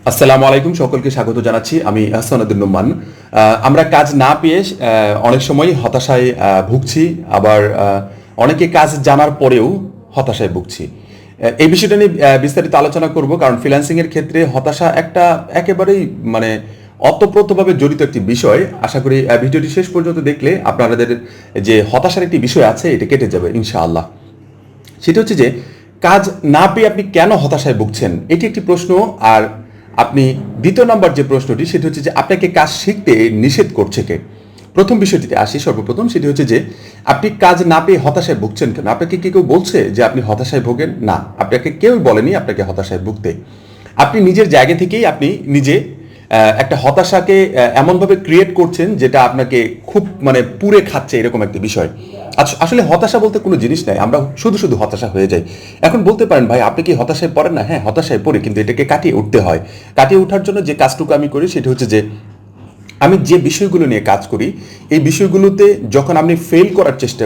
আসসালামু আলাইকুম, সকলকে স্বাগত জানাচ্ছি। আমি আহসান উদ্দিন নোমান। আমরা কাজ না পেয়ে অনেক সময় হতাশায় ভুগছি, আবার অনেকে কাজ জানার পরেও হতাশায় ভুগছি। এই বিষয়টা নিয়ে বিস্তারিত আলোচনা করব, কারণ ফ্রিল্যান্সিং এর ক্ষেত্রে হতাশা একটা একেবারেই মানে অতপ্রতভাবে জড়িত একটি বিষয়। আশা করি ভিডিওটি শেষ পর্যন্ত দেখলে আপনাদের যে হতাশার একটি বিষয় আছে এটা কেটে যাবে ইনশাআল্লাহ। সেটা হচ্ছে যে কাজ না পেয়ে আপনি কেন হতাশায় ভুগছেন, এটি একটি প্রশ্ন। আর আপনি দ্বিতীয় নম্বর যে প্রশ্নটি সেটি হচ্ছে যে আপনাকে কাজ শিখতে নিষেধ করছে কে। প্রথম বিষয়টিতে আসি। সর্বপ্রথম সেটি হচ্ছে যে আপনি কাজ না পেয়ে হতাশায় ভুগছেন কেন। আপনাকে কি কেউ বলছে যে আপনি হতাশায় ভোগেন? না, আপনাকে কেউ বলেনি আপনাকে হতাশায় ভুগতে। আপনি নিজের জায়গা থেকেই আপনি নিজে একটা হতাশাকে এমনভাবে ক্রিয়েট করছেন যেটা আপনাকে খুব পুড়ে খাচ্ছে, এরকম একটা বিষয়। আসলে হতাশা বলতে কোনো জিনিস নাই, আমরা শুধু শুধু হতাশা হয়ে যাই। এখন বলতে পারেন, ভাই আপনি কি হতাশায় পড়েন না? হ্যাঁ, হতাশায় পড়ি, কিন্তু এটাকে কাটিয়ে উঠতে হয়। কাটিয়ে ওঠার জন্য যে কাজটুকু আমি করি সেটা হচ্ছে যে আমি যে বিষয়গুলো নিয়ে কাজ করি, এই বিষয়গুলোতে যখন আমি ফেল করার চেষ্টা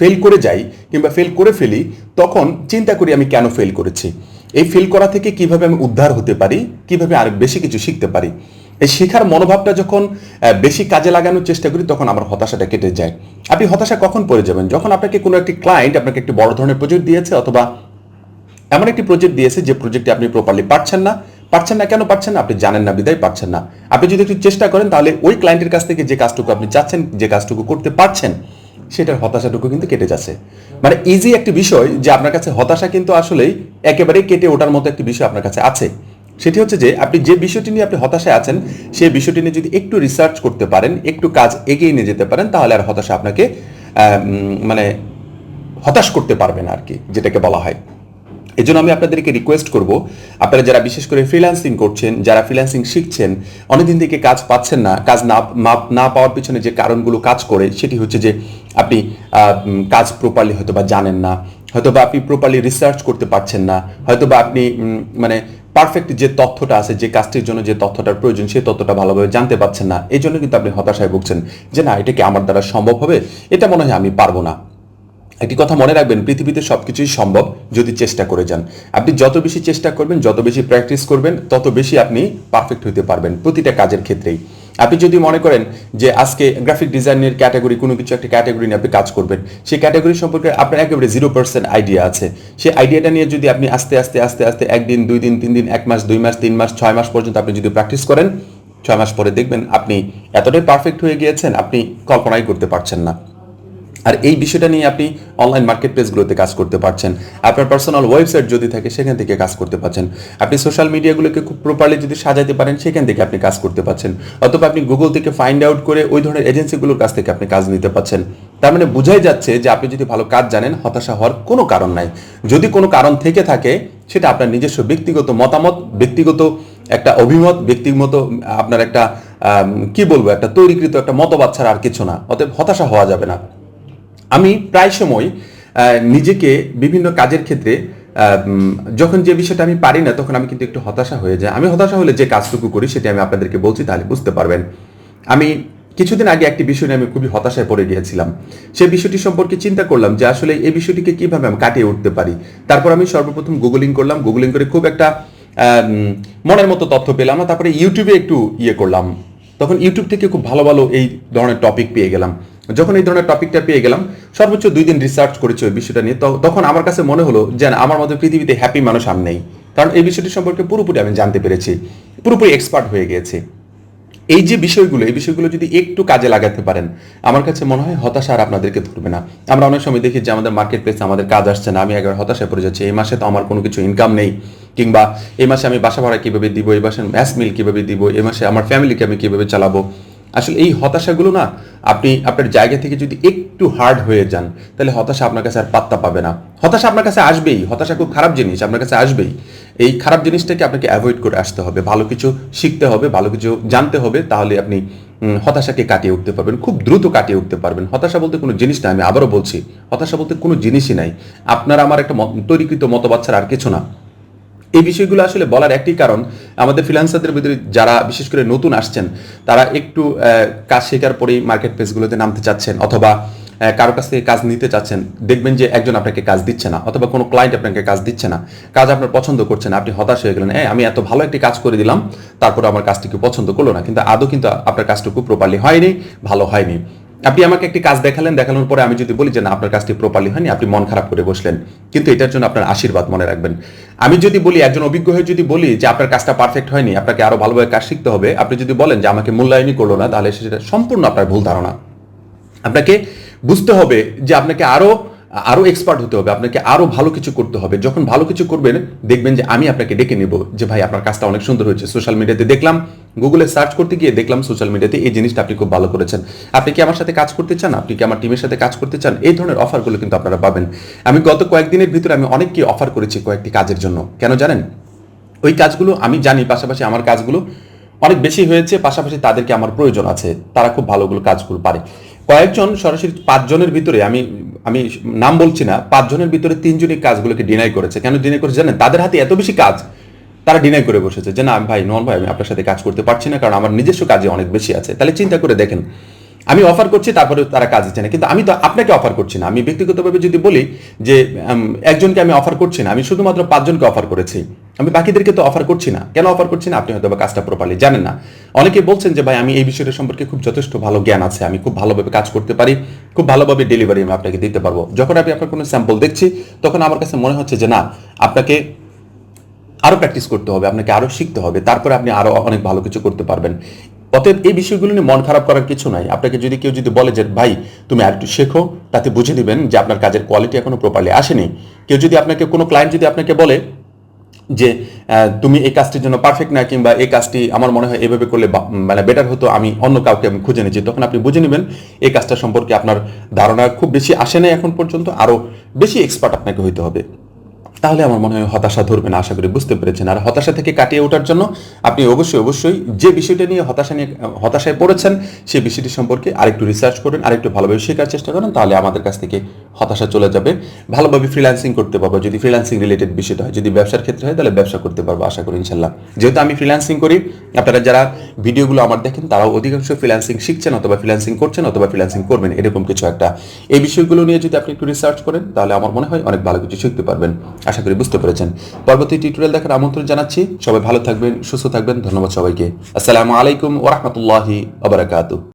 ফেল করে যাই কিংবা ফেল করে ফেলি, তখন চিন্তা করি আমি কেন ফেল করেছি, এই ফেল করা থেকে কিভাবে আমি উদ্ধার হতে পারি, কিভাবে আর বেশি কিছু শিখতে পারি। এই শেখার মনোভাবটা যখন বেশি কাজে লাগানোর চেষ্টা করি, তখন আমার হতাশাটা কেটে যায়। আপনি হতাশা কখন পড়ে যাবেন? যখন আপনাকে কোনো একটি ক্লায়েন্ট আপনাকে একটি বড় ধরনের প্রজেক্ট দিয়েছে, অথবা এমন একটি প্রজেক্ট দিয়েছে যে প্রজেক্টে আপনি প্রপারলি পারছেন না। কেন পারছেন না? আপনি জানেন না, বিদায় পারছেন না। আপনি যদি একটু চেষ্টা করেন, তাহলে ওই ক্লায়েন্টের কাছ থেকে যে কাজটুকু আপনি চাচ্ছেন, যে কাজটুকু করতে পারছেন, সেটার হতাশাটুকু কিন্তু কেটে যাচ্ছে। ইজি একটি বিষয় যে আপনার কাছে হতাশা কিন্তু আসলেই একেবারেই কেটে ওঠার মতো একটি বিষয় আপনার কাছে আছে। সেটি হচ্ছে যে আপনি যে বিষয়টি নিয়ে আপনি হতাশায় আছেন, সেই বিষয়টি নিয়ে যদি একটু রিসার্চ করতে পারেন, একটু কাজ এগিয়ে নিয়ে যেতে পারেন, তাহলে আর হতাশা আপনাকে হতাশ করতে পারবে না আর কি, যেটাকে বলা হয়। এই জন্য আমি আপনাদেরকে রিকোয়েস্ট করব, আপনারা যারা বিশেষ করে ফ্রিল্যান্সিং করছেন, যারা ফ্রিল্যান্সিং শিখছেন, অনেকদিন থেকে কাজ পাচ্ছেন না, কাজ না পাওয়ার পিছনে যে কারণগুলো কাজ করে, সেটি হচ্ছে যে আপনি কাজ প্রপারলি হয়তো বা জানেন না, হয়তো বা আপনি প্রপারলি রিসার্চ করতে পারছেন না, হয়তো বা আপনি পারফেক্ট যে তথ্যটা আছে, যে কাজটির জন্য যে তথ্যটার প্রয়োজন, সেই তথ্যটা ভালোভাবে জানতে পারছেন না। এই জন্য কিন্তু আপনি হতাশায় ভুগছেন যে না, এটা কি আমার দ্বারা সম্ভব হবে, এটা মনে হয় আমি পারবো না। একটি কথা মনে রাখবেন, পৃথিবীতে সবকিছুই সম্ভব যদি চেষ্টা করে যান। আপনি যত বেশি চেষ্টা করবেন, যত বেশি প্র্যাকটিস করবেন, তত বেশি আপনি পারফেক্ট হতে পারবেন প্রতিটা কাজের ক্ষেত্রেই। আপনি যদি মনে করেন যে আজকে গ্রাফিক ডিজাইনের ক্যাটাগরি, কোনো কিছু একটা ক্যাটাগরি নিয়ে আপনি কাজ করবেন, সেই ক্যাটাগরি সম্পর্কে আপনার একেবারে 0% আইডিয়া আছে, সেই আইডিয়াটা নিয়ে যদি আপনি আস্তে আস্তে আস্তে আস্তে 1 দিন 2 দিন 3 দিন 1 মাস 2 মাস 3 মাস 6 মাস পর্যন্ত আপনি যদি প্র্যাকটিস করেন, 6 মাস পরে দেখবেন আপনি এতটাই পারফেক্ট হয়ে গিয়েছেন, আপনি কল্পনাই করতে পারছেন না। আর এই বিষয়টা নিয়ে আপনি অনলাইন মার্কেট প্লেসগুলোতে কাজ করতে পারছেন, আপনার পার্সোনাল ওয়েবসাইট যদি থাকে সেখান থেকে কাজ করতে পারছেন, আপনি সোশ্যাল মিডিয়াগুলোকে খুব প্রপারলি যদি সাজাতে পারেন, সেখান থেকে আপনি কাজ করতে পারছেন, অথবা আপনি গুগল থেকে ফাইন্ড আউট করে ওই ধরনের এজেন্সিগুলোর কাছ থেকে আপনি কাজ নিতে পারছেন। তার মানে বোঝাই যাচ্ছে যে আপনি যদি ভালো কাজ জানেন, হতাশা হওয়ার কোনো কারণ নাই। যদি কোনো কারণ থেকে থাকে, সেটা আপনার নিজস্ব ব্যক্তিগত মতামত, ব্যক্তিগত একটা অভিমত, ব্যক্তিগত আপনার একটা একটা তৈরিকৃত একটা মতবাদ ছাড়া আর কিছু না। অতএব হতাশা হওয়া যাবে না। আমি প্রায় সময় নিজেকে বিভিন্ন কাজের ক্ষেত্রে যখন যে বিষয়টা আমি পারি না, তখন আমি কিন্তু একটু হতাশা হয়ে যাই। আমি হতাশা হলে যে কাজটুকু করি সেটা আমি আপনাদেরকে বলছি, তাহলে বুঝতে পারবেন। আমি কিছুদিন আগে একটি বিষয় নিয়ে আমি খুবই হতাশায় পড়ে গিয়েছিলাম। সেই বিষয়টি সম্পর্কে চিন্তা করলাম যে আসলে এই বিষয়টিকে কিভাবে আমি কাটিয়ে উঠতে পারি। তারপর আমি সর্বপ্রথম গুগলিং করলাম, গুগলিং করে খুব একটা মনের মতো তথ্য পেলাম না। তারপরে ইউটিউবে একটু করলাম, তখন ইউটিউব থেকে খুব ভালো ভালো এই ধরনের টপিক পেয়ে গেলাম। যখন এই ধরনের টপিকটা পেয়ে গেলাম, সর্বোচ্চ 2 দিন রিসার্চ করেছি ওই বিষয়টা নিয়ে, তখন আমার কাছে মনে হলো যে না, আমার মধ্যে পৃথিবীতে হ্যাপি মানুষ আর নেই, কারণ এই বিষয়টি সম্পর্কে পুরোপুরি আমি জানতে পেরেছি, পুরোপুরি এক্সপার্ট হয়ে গিয়েছি। এই যে বিষয়গুলো যদি একটু কাজে লাগাতে পারেন, আমার কাছে মনে হয় হতাশা আর আপনাদেরকে ধরবে না। আমরা অনেক সময় দেখি যে আমাদের মার্কেট প্লেসে আমাদের কাজ আসছে না, আমি একবার হতাশায় পড়ে যাচ্ছি, এই মাসে তো আমার কোনো কিছু ইনকাম নেই, কিংবা এই মাসে আমি বাসা ভাড়া কীভাবে দিব, এই মাসে ম্যাস মিল কীভাবে দিব, এই মাসে আমার ফ্যামিলিকে আমি কীভাবে চালাবো। আসলে এই হতাশাগুলো না, আপনি আপনার জায়গা থেকে যদি একটু হার্ড হয়ে যান, তাহলে হতাশা আপনার কাছে আর পাত্তা পাবে না। হতাশা আপনার কাছে আসবেই, হতাশা খুব খারাপ জিনিস, আপনার কাছে আসবেই। এই খারাপ জিনিসটাকে আপনাকে অ্যাভয়েড করে আসতে হবে, ভালো কিছু শিখতে হবে, ভালো কিছু জানতে হবে, তাহলে আপনি হতাশাকে কাটিয়ে উঠতে পারবেন, খুব দ্রুত কাটিয়ে উঠতে পারবেন। হতাশা বলতে কোনো জিনিস না, আমি আবারও বলছি, হতাশা বলতে কোনো জিনিসই নাই। আপনার আমার একটা তৈরিকৃত মতবাদ ছাড়া আর কিছু না। এই বিষয়গুলো আসলে বলার একটি কারণ, আমাদের ফ্রিল্যান্সারদের ভিতরে যারা বিশেষ করে নতুন আসছেন, তারা একটু কাজ শেখার পরেই মার্কেট প্লেসগুলোতে নামতে চাচ্ছেন, অথবা কারো কাছ থেকে কাজ নিতে চাচ্ছেন, দেখবেন যে একজন আপনাকে কাজ দিচ্ছে না, অথবা কোনো ক্লায়েন্ট আপনাকে কাজ দিচ্ছে না, কাজ আপনার পছন্দ করছে না, আপনি হতাশ হয়ে গেলেন, আমি এত ভালো একটি কাজ করে দিলাম, তারপরে আমার কাজটিকে পছন্দ করলো না, কিন্তু আদৌ কিন্তু আপনার কাজটুকু প্রপারলি হয়নি, ভালো হয়নি। আপনি আমাকে একটি কাজ দেখানোর পরে আমি যদি বলি যে না আপনার কাজটি প্রপারলি হয়নি, আপনি মন খারাপ করে বসলেন, কিন্তু এটার জন্য আপনার আশীর্বাদ মনে রাখবেন। আমি যদি বলি, একজন অভিজ্ঞ হয়ে যদি বলি যে আপনার কাজটা পারফেক্ট হয়নি, আপনাকে আরো ভালোভাবে কাজ শিখতে হবে, আপনি যদি বলেন যে আমাকে মূল্যায়নই করলো না, তাহলে সেটা সম্পূর্ণ আপনার ভুল ধারণা। আপনাকে বুঝতে হবে যে আপনাকে আরো আরো এক্সপার্ট হতে হবে, আপনাকে আরো ভালো কিছু করতে হবে। যখন ভালো কিছু করবেন, দেখবেন যে আমি আপনাকে ডেকে নেব যে ভাই আপনার কাজটা অনেক সুন্দর হয়েছে, সোশ্যাল মিডিয়াতে দেখলাম, গুগলে সার্চ করতে গিয়ে দেখলাম সোশ্যাল মিডিয়াতে এই জিনিসটা আপনি খুব ভালো করেছেন, আপনি কি আমার সাথে কাজ করতে চান, আপনি কি আমার টিমের সাথে কাজ করতে চান? এই ধরনের অফারগুলো কিন্তু আপনারা পাবেন। আমি গত কয়েকদিনের ভিতরে আমি অনেককে অফার করেছি কয়েকটি কাজের জন্য। কেন জানেন? ওই কাজগুলো আমি জানি, পাশাপাশি আমার কাজগুলো অনেক বেশি হয়েছে, পাশাপাশি তাদেরকে আমার প্রয়োজন আছে, তারা খুব ভালোগুলো কাজগুলো পারে। কয়েকজন সরাসরি 5 জনের ভিতরে, আমি আমি নাম বলছি না, 5 জনের ভিতরে 3 জনই কাজগুলোকে ডিনাই করেছে। কেন ডিনাই করেছে জানেন? তাদের হাতে এত বেশি কাজ, তারা ডিনাই করে বসেছে যে না ভাই, নোমান ভাই, আমি আপনার সাথে কাজ করতে পারছি না, কারণ আমার নিজস্ব কাজে অনেক বেশি আছে। তাহলে চিন্তা করে দেখেন, আমি অফার করছি, তারপরে তারা কাজ দিচ্ছে না। কিন্তু আমি তো আপনাকে অফার করছি না, আমি ব্যক্তিগতভাবে যদি বলি যে একজনকে আমি অফার করছি না, আমি শুধুমাত্র 5 জনকে অফার করেছি, আমি বাকিদেরকে তো অফার করছি না। কেন অফার করছি না? আপনি হয়তো বা কাজটা প্রপারলি জানেন না। অনেকে বলছেন যে ভাই, আমি এই বিষয়টা সম্পর্কে খুব যথেষ্ট ভালো জ্ঞান আছে, আমি খুব ভালোভাবে কাজ করতে পারি, খুব ভালোভাবে ডেলিভারি আমি আপনাকে দিতে পারবো। যখন আমি আপনার কোনো স্যাম্পল দেখছি, তখন আমার কাছে মনে হচ্ছে যে না, আপনাকে আরো প্র্যাকটিস করতে হবে, আপনাকে আরো শিখতে হবে, তারপরে আপনি আরো অনেক ভালো কিছু করতে পারবেন। অতএব এই বিষয়গুলো নিয়ে মন খারাপ করার কিছু নাই। আপনাকে যদি কেউ যদি বলে যে ভাই তুমি আর একটু শেখো, তাতে বুঝে দিবেন যে আপনার কাজের কোয়ালিটি এখনো প্রপারলি আসেনি। কেউ যদি আপনাকে, কোনো ক্লায়েন্ট যদি আপনাকে বলে যে তুমি এই কাজটির জন্য পারফেক্ট না, কিংবা এই কাজটি আমার মনে হয় এভাবে করলে মানে বেটার হতো, আমি অন্য কাউকে আমি খুঁজে নিয়েছি, তখন আপনি বুঝে নেবেন এই কাজটা সম্পর্কে আপনার ধারণা খুব বেশি আসে নাই এখন পর্যন্ত, আরো বেশি এক্সপার্ট আপনাকে হইতে হবে। তাহলে আমার মনে হয় হতাশা ধরবে না, আশা করি বুঝতে পেরেছেন। আর হতাশা থেকে কাটিয়ে ওঠার জন্য আপনি অবশ্যই যে বিষয়টা নিয়ে হতাশায় পড়েছেন, সেই বিষয়টি সম্পর্কে আরেকটু রিসার্চ করেন, আরেকটু ভালোভাবে শেখার চেষ্টা করেন, তাহলে আমাদের কাছ থেকে হতাশা চলে যাবে। ভালোভাবে ফ্রিল্যান্সিং করতে পারবো, যদি ফ্রিল্যান্সিং রিলেটেড বিষয়টা হয়, যদি ব্যবসার ক্ষেত্রে হয় তাহলে ব্যবসা করতে পারবো আশা করি ইনশাল্লাহ। যেহেতু আমি ফ্রিল্যান্সিং করি, আপনারা যারা ভিডিওগুলো আমার দেখেন, তারাও অধিকাংশ ফ্রিল্যান্সিং শিখছেন, অথবা ফ্রিল্যান্সিং করছেন, অথবা ফ্রিল্যান্সিং করবেন, এরকম কিছু একটা। এই বিষয়গুলো নিয়ে যদি আপনি একটু রিসার্চ করেন, তাহলে আমার মনে হয় অনেক ভালো কিছু শিখতে পারবেন। আশা করি বুঝতে পেরেছেন। পরবর্তী টিউটোরিয়াল দেখার আমন্ত্রণ জানাচ্ছি। সবাই ভালো থাকবেন, সুস্থ থাকবেন। ধন্যবাদ সবাইকে। আসসালামু আলাইকুম ওয়া রাহমাতুল্লাহি ওয়া বারাকাতুহু।